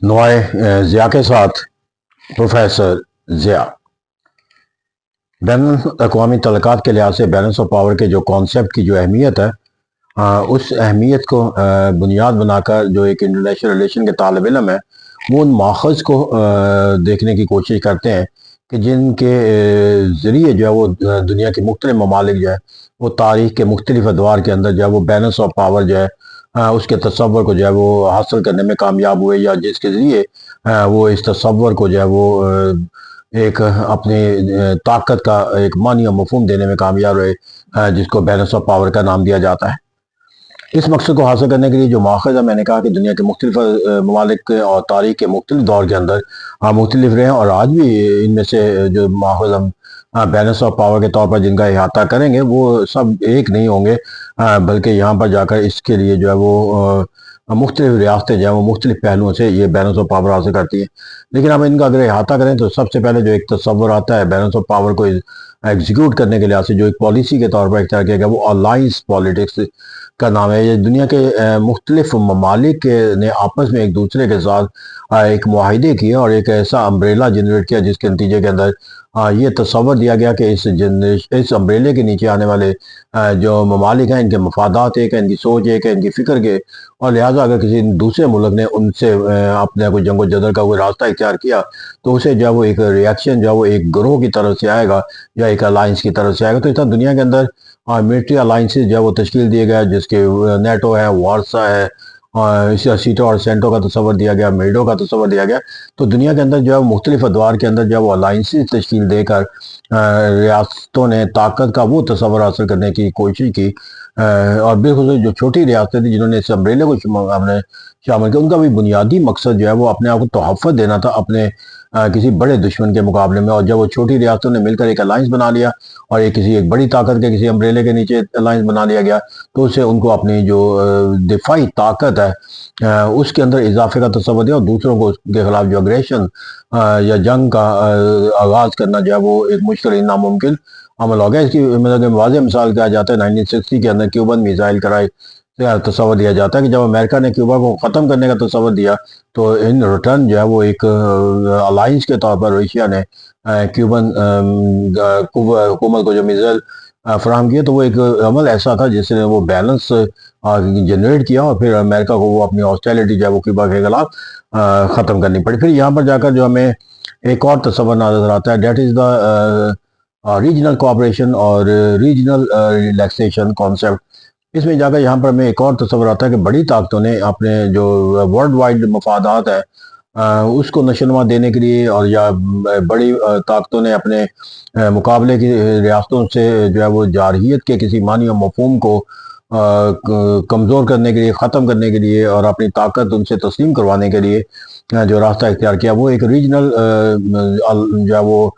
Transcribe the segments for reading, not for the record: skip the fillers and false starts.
نوائے ضیاء کے ساتھ پروفیسر ضیاء بین الاقوامی تعلقات کے لحاظ سے بیلنس آف پاور کے جو کانسیپٹ کی جو اہمیت ہے، اس اہمیت کو بنیاد بنا کر جو ایک انٹرنیشنل ریلیشن کے طالب علم ہے وہ ان ماخذ کو دیکھنے کی کوشش کرتے ہیں کہ جن کے ذریعے جو ہے وہ دنیا کے مختلف ممالک جو ہے وہ تاریخ کے مختلف ادوار کے اندر جو ہے وہ بیلنس آف پاور جو ہے اس کے تصور کو جو ہے وہ حاصل کرنے میں کامیاب ہوئے، یا جس کے ذریعے وہ اس تصور کو جو ہے وہ ایک اپنے طاقت کا ایک معنی و مفہوم دینے میں کامیاب رہے، جس کو بیلنس آف پاور کا نام دیا جاتا ہے۔ اس مقصد کو حاصل کرنے کے لیے جو ماخذ ہے، میں نے کہا کہ دنیا کے مختلف ممالک اور تاریخ کے مختلف دور کے اندر مختلف رہے ہیں، اور آج بھی ان میں سے جو ماخذ ہم بیلنس آف پاور کے طور پر جن کا احاطہ کریں گے وہ سب ایک نہیں ہوں گے، بلکہ یہاں پر جا کر اس کے لیے جو ہے وہ مختلف ریاستیں جو ہیں وہ مختلف پہلوؤں سے یہ بیلنس آف پاور حاصل کرتی ہیں۔ لیکن ہم ان کا اگر احاطہ کریں تو سب سے پہلے جو ایک تصور آتا ہے بیلنس آف پاور کو ایگزیکیوٹ کرنے کے لحاظ سے جو ایک پالیسی کے طور پر اختیار کیا گیا وہ الائنس پالیٹکس کا نام ہے۔ یہ دنیا کے مختلف ممالک نے آپس میں ایک دوسرے کے ساتھ ایک معاہدے کیے اور ایک ایسا امبریلا جنریٹ کیا جس کے نتیجے کے اندر یہ تصور دیا گیا کہ اس امبریلے کے نیچے آنے والے جو ممالک ہیں ان کے مفادات ایک ہیں، ان کی سوچ ایک ہے، ان کی فکر کے، اور لہٰذا اگر کسی دوسرے ملک نے ان سے اپنے کوئی جنگ و جدل کا کوئی راستہ اختیار کیا تو اسے جو ہے وہ ایک ریاکشن جو ہے وہ ایک گروہ کی طرف سے آئے گا یا ایک الائنس کی طرف سے آئے گا۔ تو اس طرح دنیا کے اندر ملٹری الائنسز جو ہے وہ تشکیل دیے گئے، جس کے نیٹو ہے، وارسا ہے، سیٹو اور سینٹو کا تصور دیا گیا، میڈو کا تصور دیا گیا۔ تو دنیا کے اندر جو ہے مختلف ادوار کے اندر جو ہے وہ الائنسز تشکیل دے کر ریاستوں نے طاقت کا وہ تصور حاصل کرنے کی کوشش کی، اور بالخصوص جو چھوٹی ریاستیں تھیں جنہوں نے اس امبریلے کو اپنے شامل کیا، ان کا بھی بنیادی مقصد جو ہے وہ اپنے آپ کو تحفظ دینا تھا اپنے کسی بڑے دشمن کے مقابلے میں۔ اور جب وہ چھوٹی ریاستوں نے مل کر ایک الائنس بنا لیا اور ایک بڑی طاقت کے کسی امبریلے کے نیچے الائنس بنا لیا گیا تو اسے ان کو اپنی جو دفاعی طاقت ہے اس کے اندر اضافے کا تصور دیا، اور دوسروں کو اس کے خلاف جو اگریشن یا جنگ کا آغاز کرنا جو ہے وہ ایک مشکل ناممکن عمل ہو گیا۔ اس کی واضح مثال کیا جاتا ہے 1960 کے اندر کیوبن میزائل کرائے تصور دیا جاتا ہے کہ جب امریکہ نے کیوبا کو ختم کرنے کا تصور دیا تو ان ریٹرن جو ہے وہ ایک الائنس کے طور پر روسیا نے کیوبن حکومت کو جو میزائل فراہم کیا، تو وہ ایک عمل ایسا تھا جس نے وہ بیلنس جنریٹ کیا، اور پھر امریکہ کو وہ اپنی ہاسٹیلٹی جو ہے وہ کیوبا کے خلاف ختم کرنی پڑی۔ پھر یہاں پر جا کر جو ہمیں ایک اور تصور نظر آتا ہے، that is the regional cooperation اور ریجنل ریلیکسیشن کانسیپٹ۔ اس میں جا کر یہاں پر ہمیں ایک اور تصور آتا ہے کہ بڑی طاقتوں نے اپنے جو ورلڈ وائڈ مفادات ہے اس کو نشوونما دینے کے لیے، اور یا بڑی طاقتوں نے اپنے مقابلے کی ریاستوں سے جو ہے وہ جارحیت کے کسی معنی و مفہوم کو کمزور کرنے کے لیے، ختم کرنے کے لیے، اور اپنی طاقت ان سے تسلیم کروانے کے لیے جو راستہ اختیار کیا وہ ایک ریجنل جو ہے وہ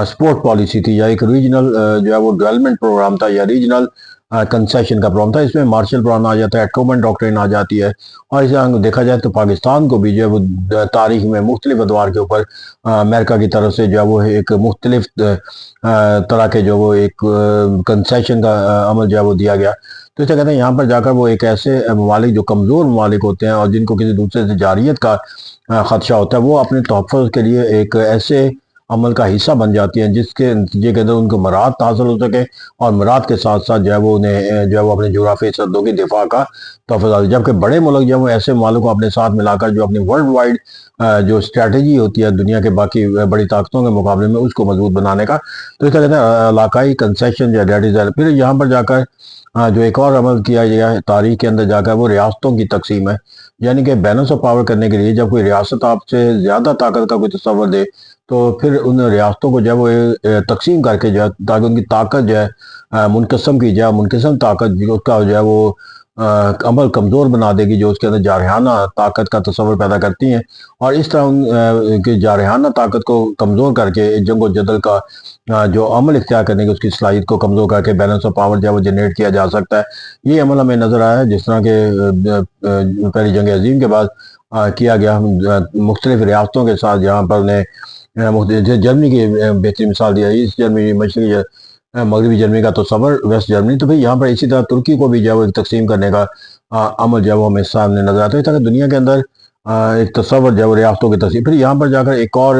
سپورٹ پالیسی تھی، یا ایک ریجنل جو ہے وہ ڈیولپمنٹ پروگرام تھا، یا ریجنل کنسیشن کا پروگرام تھا۔ اس میں مارشل پلان آ جاتا ہے، ٹرومن ڈاکٹرن آ جاتی ہے، اور اس طرح دیکھا جائے تو پاکستان کو بھی جو ہے وہ تاریخ میں مختلف ادوار کے اوپر امریکہ کی طرف سے جو ہے وہ ایک مختلف طرح کے جو وہ ایک کنسیشن کا عمل جو ہے وہ دیا گیا۔ تو اسے کہتے ہیں یہاں پر جا کر وہ ایک ایسے ممالک جو کمزور ممالک ہوتے ہیں اور جن کو کسی دوسرے سے جارحیت کا خدشہ ہوتا ہے، وہ اپنے تحفظ کے لیے ایک ایسے عمل کا حصہ بن جاتی ہیں جس کے نتیجے کے اندر ان کو مراد حاصل ہو سکے، اور مراد کے ساتھ ساتھ جو ہے وہ انہیں جو ہے وہ اپنے جغرافیائی سرحدوں کی دفاع کا تحفظ حاصل، جبکہ بڑے ملک جو ہے وہ ایسے ممالک کو اپنے ساتھ ملا کر جو اپنی ورلڈ وائڈ جو اسٹریٹجی ہوتی ہے دنیا کے باقی بڑی طاقتوں کے مقابلے میں اس کو مضبوط بنانے کا، تو اس کا کہتے ہیں علاقائی کنسیشن جو ہے۔ پھر یہاں پر جا کر جو ایک اور عمل کیا گیا ہے تاریخ کے اندر جا کر وہ ریاستوں کی تقسیم ہے، یعنی کہ بیلنس آف پاور کرنے کے لیے جب کوئی ریاست آپ سے زیادہ طاقت کا کوئی تصور دے تو پھر ان ریاستوں کو جو ہے وہ تقسیم کر کے جو ہے تاکہ ان کی طاقت جو ہے منقسم کی جائے، منقسم طاقت اس کا جو ہے وہ عمل کمزور بنا دے گی، جو اس کے اندر جارحانہ طاقت کا تصور پیدا کرتی ہیں، اور اس طرح ان کی جارحانہ طاقت کو کمزور کر کے جنگ و جدل کا جو عمل اختیار کرنے کی اس کی صلاحیت کو کمزور کر کے بیلنس آف پاور جو ہے وہ جنریٹ کیا جا سکتا ہے۔ یہ عمل ہمیں نظر آیا جس طرح کہ پہلی جنگ عظیم کے بعد کیا گیا مختلف ریاستوں کے ساتھ، جہاں پر انہیں جرمنی کی بہترین مثال دیا، ایسٹ جرمنی، مشرقی مغربی جرمنی کا تصور، ویسٹ جرمنی، تو پھر یہاں پر اسی طرح ترکی کو بھی جو ہے وہ تقسیم کرنے کا عمل جو ہے وہ ہمیں سامنے نظر آتا ہے۔ اس طرح دنیا کے اندر ایک تصور جو ہے وہ ریاستوں کی تصویر. پھر یہاں پر جا کر ایک اور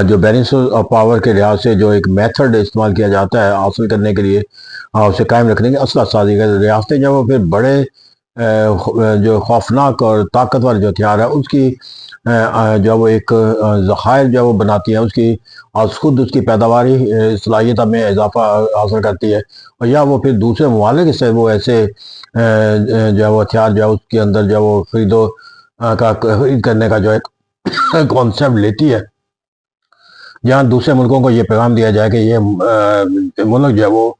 جو بیلنس آف پاور کے لحاظ سے جو ایک میتھڈ استعمال کیا جاتا ہے حاصل کرنے کے لیے اسے قائم رکھنے کے اسلحہ سازی کا. ریاستیں جو وہ پھر بڑے جو خوفناک اور طاقتور جو ہتھیار ہے اس کی جو وہ ایک ذخائر جو وہ بناتی ہیں، اس کی خود اس کی پیداواری صلاحیت میں اضافہ حاصل کرتی ہے، اور یا وہ پھر دوسرے ممالک سے وہ ایسے جو ہے وہ ہتھیار جو ہے اس کے اندر جو وہ خرید کرنے کا جو ایک کانسیپٹ لیتی ہے، جہاں دوسرے ملکوں کو یہ پیغام دیا جائے کہ یہ ملک جو ہے وہ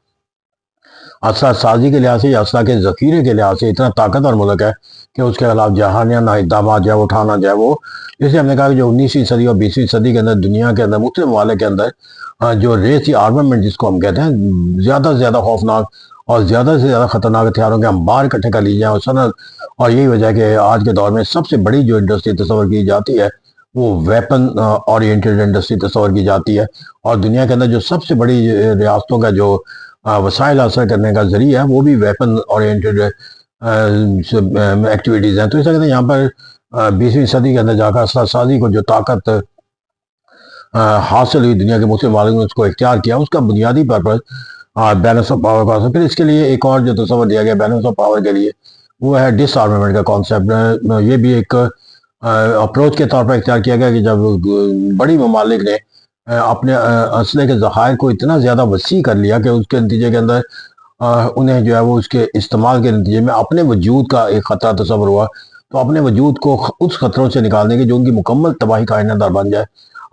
اسلحہ سازی کے لحاظ سے یا اسلحہ کے ذخیرے کے لحاظ سے اتنا طاقتور ملک ہے کہ اس کے خلاف جہانیانہ اقدامات جو ہے وہ اٹھانا جو ہے وہ. جیسے ہم نے کہا کہ جو 19ویں صدی اور 20ویں صدی کے اندر دنیا کے اندر مختلف ممالک کے اندر جو ریسی آرمامنٹ جس کو ہم کہتے ہیں، زیادہ سے زیادہ خوفناک اور زیادہ سے زیادہ خطرناک ہتھیاروں کے انبار اکٹھے کر لی جائیں اور صنعت. اور یہی وجہ ہے کہ آج کے دور میں سب سے بڑی جو انڈسٹری تصور کی جاتی ہے وہ ویپن اورینٹڈ انڈسٹری تصور کی جاتی ہے. اور دنیا کے اندر جو سب سے بڑی ریاستوں کا جو وسائل حاصل کرنے کا ذریعہ ہے وہ بھی ویپن اورینٹڈ ایکٹیویٹیز ہیں. تو اس طرح یہاں پر 20ویں صدی کے اندر جا کر اسلحہ سازی کو جو طاقت حاصل ہوئی دنیا کے مختلف ممالک نے اس کو اختیار کیا، اس کا بنیادی پرپز بیلنس آف پاور کا. پھر اس کے لیے ایک اور جو تصور دیا گیا بیلنس آف پاور کے لیے وہ ہے ڈس آرمامنٹ کا کانسیپٹ. یہ بھی ایک اپروچ کے طور پر اختیار کیا گیا کہ جب بڑی ممالک نے اپنے اسلحے کے ذخائر کو اتنا زیادہ وسیع کر لیا کہ اس کے نتیجے کے اندر انہیں جو ہے وہ اس کے استعمال کے نتیجے میں اپنے وجود کا ایک خطرہ تصور ہوا، تو اپنے وجود کو اس خطروں سے نکالنے کی جو ان کی مکمل تباہی کا آئینہ دار بن جائے،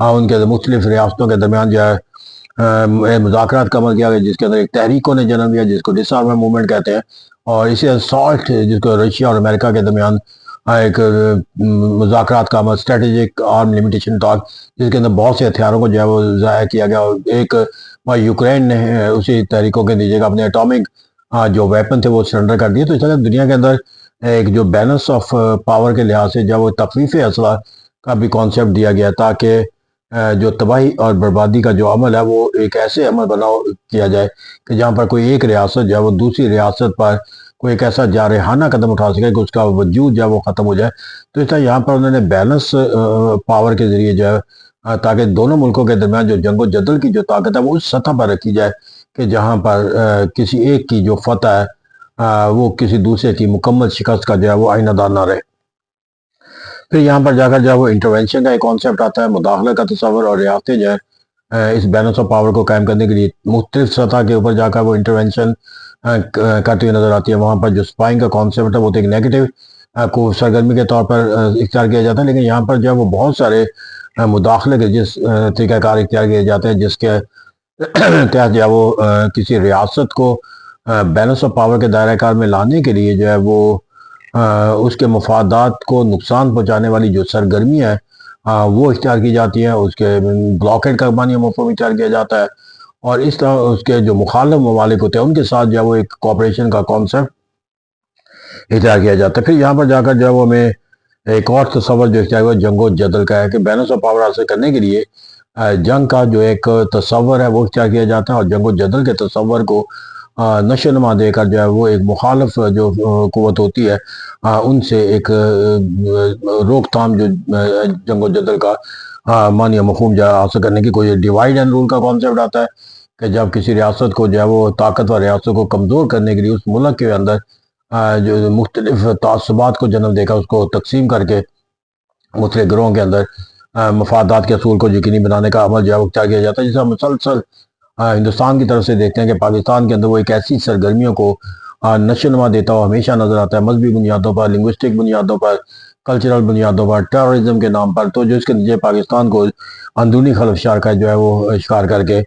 ان کے مختلف ریاستوں کے درمیان جو ہے مذاکرات کا عمل کیا گیا، جس کے اندر ایک تحریکوں نے جنم لیا جس کو ڈس آرمامنٹ موومنٹ کہتے ہیں. اور اسی سالٹ جس کو رشیا اور امریکہ کے درمیان ایک مذاکرات کا عمل، اسٹریٹجک آرم لمیٹیشن ٹاک، جس کے اندر بہت سے ہتھیاروں کو جو ہے وہ ضائع کیا گیا. اور ایک یوکرین نے اسی تحریکوں کے نتیجے کا اپنے اٹامک جو ویپن تھے وہ سرنڈر کر دیے. تو اس طرح دنیا کے اندر ایک جو بیلنس آف پاور کے لحاظ سے جب وہ تخفیف اسلحہ کا بھی کانسیپٹ دیا گیا تاکہ جو تباہی اور بربادی کا جو عمل ہے وہ ایک ایسے عمل بناؤ کیا جائے کہ جہاں پر کوئی ایک ریاست جو ہے وہ دوسری ریاست پر کوئی ایک ایسا جارحانہ قدم اٹھا سکے کہ اس کا وجود جو ہے وہ ختم ہو جائے. تو اس طرح یہاں پر انہوں نے بیلنس پاور کے ذریعے جو ہے تاکہ دونوں ملکوں کے درمیان جو جنگ و جدل کی جو طاقت ہے وہ اس سطح پر رکھی جائے کہ جہاں پر کسی ایک کی جو فتح ہے وہ کسی دوسرے کی مکمل شکست کا جو ہے وہ آئینہ دار نہ رہے. پھر یہاں پر جا کر جو ہے وہ انٹروینشن کا ایک کانسیپٹ آتا ہے، مداخلہ کا تصور. اور ریاستیں جو ہے اس بیلنس آف پاور کو قائم کرنے کے لیے مختلف سطح کے اوپر جا کر وہ انٹروینشن کرتی ہوئی نظر آتی ہے. وہاں پر جو سپائنگ کا کانسیپٹ ہے وہ تو ایک نیگیٹو کو سرگرمی کے طور پر اختیار کیا جاتا ہے، لیکن یہاں پر جو ہے وہ بہت سارے مداخلے کے جس طریقہ کار اختیار کیے جاتے ہیں جس کے تحت جو ہے وہ کسی ریاست کو بیلنس آف پاور کے دائرہ کار میں لانے کے لیے جو ہے وہ اس کے مفادات کو نقصان پہنچانے والی جو سرگرمی ہے وہ اختیار کی جاتی ہے. اس کے بلاکیڈ کا معنی مفہوم اختیار کیا جاتا ہے، اور اس طرح اس کے جو مخالف ممالک ہوتے ہیں ان کے ساتھ جو ہے وہ ایک کوآپریشن کا کانسیپٹ اختیار کیا جاتا ہے. پھر یہاں پر جا کر جو ہے وہ ہمیں ایک اور تصور جو اختیار ہوا جنگ و جدل کا ہے کہ بیلنس آف پاور حاصل کرنے کے لیے جنگ کا جو ایک تصور ہے وہ اختیار کیا جاتا ہے، اور جنگ و جدل کے تصور کو نشو نما دے کر جو ہے وہ ایک مخالف جو قوت ہوتی ہے ان سے ایک روک تھام جو جنگ و جدل کا معنی مفہوم جو حاصل کرنے کی کوئی ڈیوائڈ اینڈ رول کا کانسیپٹ آتا ہے کہ جب کسی ریاست کو جو ہے وہ طاقتور ریاست کو کمزور کرنے کے لیے اس ملک کے اندر جو مختلف تعصبات کو جنم دے کر اس کو تقسیم کر کے مختلف گروہوں کے اندر مفادات کے اصول کو یقینی بنانے کا عمل جو ہے وہ اختیار کیا جاتا ہے. جسے ہم مسلسل ہندوستان کی طرف سے دیکھتے ہیں کہ پاکستان کے اندر وہ ایک ایسی سرگرمیوں کو نشو نما دیتا ہوا ہمیشہ نظر آتا ہے، مذہبی بنیادوں پر، لنگوسٹک بنیادوں پر، کلچرل بنیادوں پر، ٹیررزم کے نام پر. تو جو اس کے نتیجے پاکستان کو اندرونی خلفشار کا جو ہے وہ شکار کر کے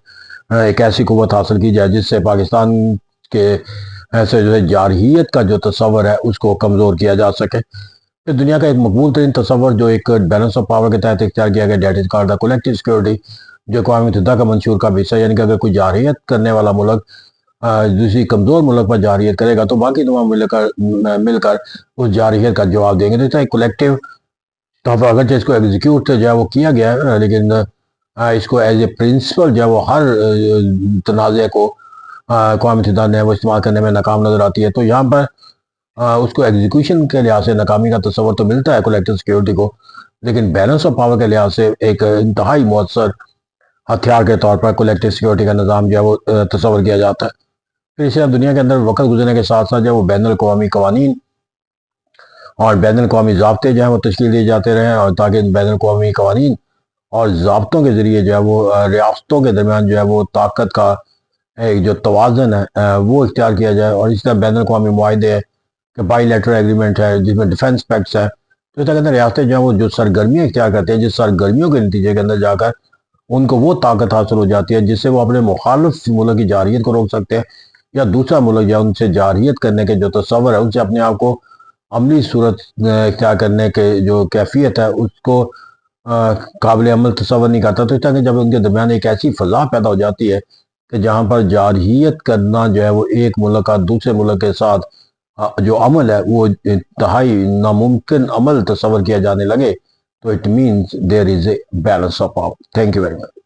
ایک ایسی قوت حاصل کی جائے جس سے پاکستان کے ایسے جو ہے جارحیت کا جو تصور ہے اس کو کمزور کیا جا سکے. پھر دنیا کا ایک مقبول ترین تصور جو ایک بیلنس آف پاور کے تحت اختیار کیا گیا that is called the collective security, جو اقوام متحدہ کا منشور کا بھی حصہ ہے. یعنی کہ اگر کوئی جارحیت کرنے والا ملک دوسری کمزور ملک پر جارحیت کرے گا تو باقی تمام مل کر اس جارحیت کا جواب دیں گے. تو ایک کولیکٹیو طور پر اگرچہ اس کو ایگزیکیوٹ جو ہے وہ کیا گیا ہے، لیکن اس کو ایز اے پرنسپل جو ہے وہ ہر تنازع کو اقوام متحدہ نے وہ استعمال کرنے میں ناکام نظر آتی ہے. تو یہاں پر اس کو ایگزیکیوشن کے لحاظ سے ناکامی کا تصور تو ملتا ہے کولیکٹیو سیکیورٹی کو، لیکن بیلنس آف پاور کے لحاظ سے ایک انتہائی مؤثر ہتھیار کے طور پر کولیکٹیو سیکیورٹی کا نظام جو ہے وہ تصور کیا جاتا ہے۔ پھر اسی طرح دنیا کے اندر وقت گزرنے کے ساتھ ساتھ جو ہے وہ بین الاقوامی قوانین اور بین الاقوامی ضابطے جو ہیں وہ تشکیل دیے جاتے رہے، اور تاکہ بین الاقوامی قوانین اور ضابطوں کے ذریعے جو ہے وہ ریاستوں کے درمیان جو ہے وہ طاقت کا ایک جو توازن ہے وہ اختیار کیا جائے، اور اس طرح بین الاقوامی معاہدے کہ بائی لیٹرل ایگریمنٹ ہے جس میں ڈیفنس پیکٹس ہے، تو اس طرح کے اندر ریاستیں جو ہیں وہ جو سرگرمیاں اختیار کرتے ہیں، جس سرگرمیوں کے نتیجے کے اندر جا کر ان کو وہ طاقت حاصل ہو جاتی ہے جس سے وہ اپنے مخالف ملک کی جارحیت کو روک سکتے ہیں، یا دوسرا ملک جو ہے ان سے جارحیت کرنے کے جو تصور ہے ان سے اپنے آپ کو عملی صورت اختیار کرنے کے جو کیفیت ہے اس کو قابل عمل تصور نہیں کرتا۔ تو اس طرح کہ جب ان کے درمیان ایک ایسی فضا پیدا ہو جاتی ہے کہ جہاں پر جارحیت کرنا جو ہے وہ ایک ملک کا دوسرے ملک کے ساتھ جو عمل ہے وہ انتہائی ناممکن عمل تصور کیا جانے لگے، تو it means there is a balance of power. Thank you very much.